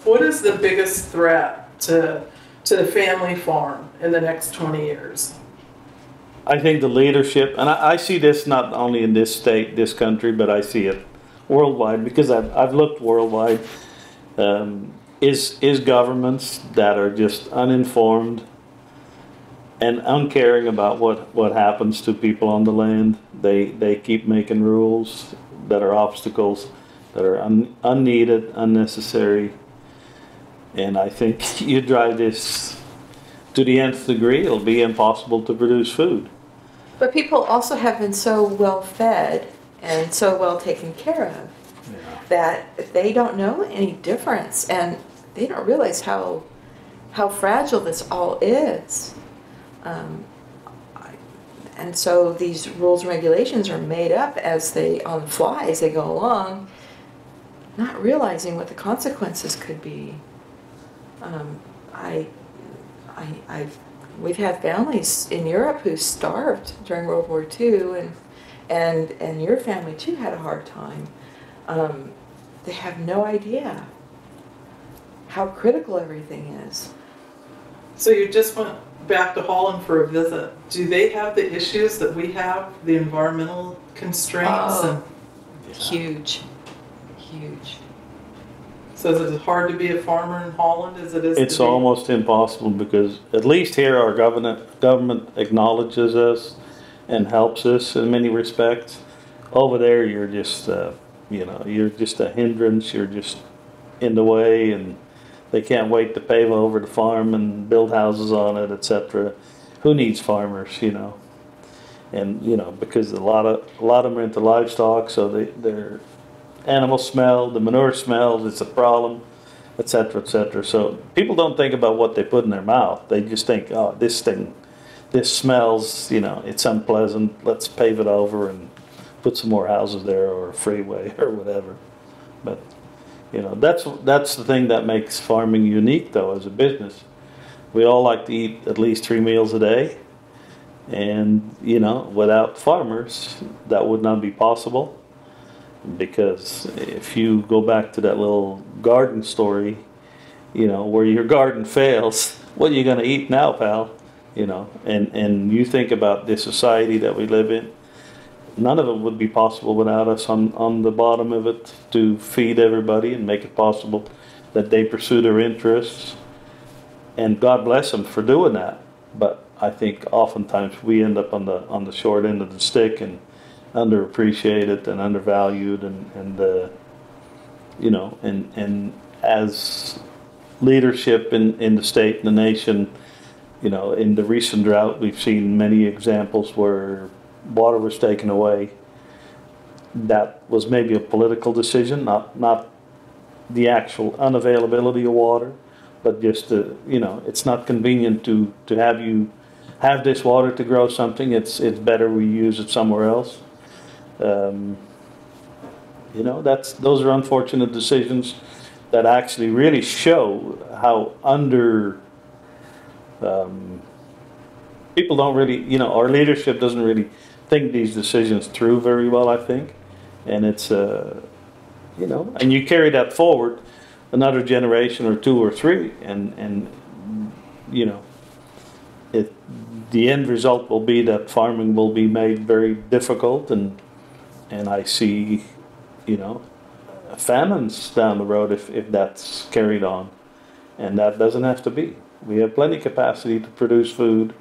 What is the biggest threat to the family farm in the next 20 years? I think the leadership, and I see this not only in this state, this country, but I see it worldwide because I've looked worldwide. Is governments that are just uninformed and uncaring about what happens to people on the land. They keep making rules that are obstacles, that are unneeded, unnecessary. And I think you drive this to the nth degree, it'll be impossible to produce food. But people also have been so well fed and so well taken care of that they don't know any difference, and they don't realize how fragile this all is. And so these rules and regulations are made up as they, on the fly, as they go along, not realizing what the consequences could be. We've had families in Europe who starved during World War II, and your family too had a hard time. They have no idea how critical everything is. So you just went back to Holland for a visit. Do they have the issues that we have, the environmental constraints? Oh, huge, huge. So is it hard to be a farmer in Holland as it is? It's almost impossible because at least here our government acknowledges us and helps us in many respects. Over there, you're just you're just a hindrance. You're just in the way, and they can't wait to pave over the farm and build houses on it, etc. Who needs farmers, And because a lot of them are into livestock, so their animals smell, the manure smells, it's a problem, etc., etc. So people don't think about what they put in their mouth. They just think, oh, this smells, it's unpleasant. Let's pave it over and put some more houses there, or a freeway or whatever. But that's the thing that makes farming unique, though, as a business. We all like to eat at least 3 meals a day, and without farmers, that would not be possible. Because if you go back to that little garden story, where your garden fails, what are you going to eat now, pal? And you think about this society that we live in, none of it would be possible without us on the bottom of it to feed everybody and make it possible that they pursue their interests. And God bless them for doing that. But I think oftentimes we end up on the short end of the stick and underappreciated and undervalued, and as leadership in the state and the nation, in the recent drought, we've seen many examples where water was taken away. That was maybe a political decision, not the actual unavailability of water, but just it's not convenient to have this water to grow something. It's better we use it somewhere else. Those are unfortunate decisions that actually really show how people don't really, our leadership doesn't really think these decisions through very well, I think. And it's, and you carry that forward another generation or 2 or 3, and the end result will be that farming will be made very difficult, and I see, famines down the road if that's carried on. And that doesn't have to be. We have plenty capacity to produce food.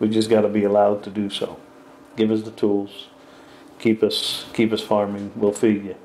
We just got to be allowed to do so. Give us the tools. Keep us farming. We'll feed you.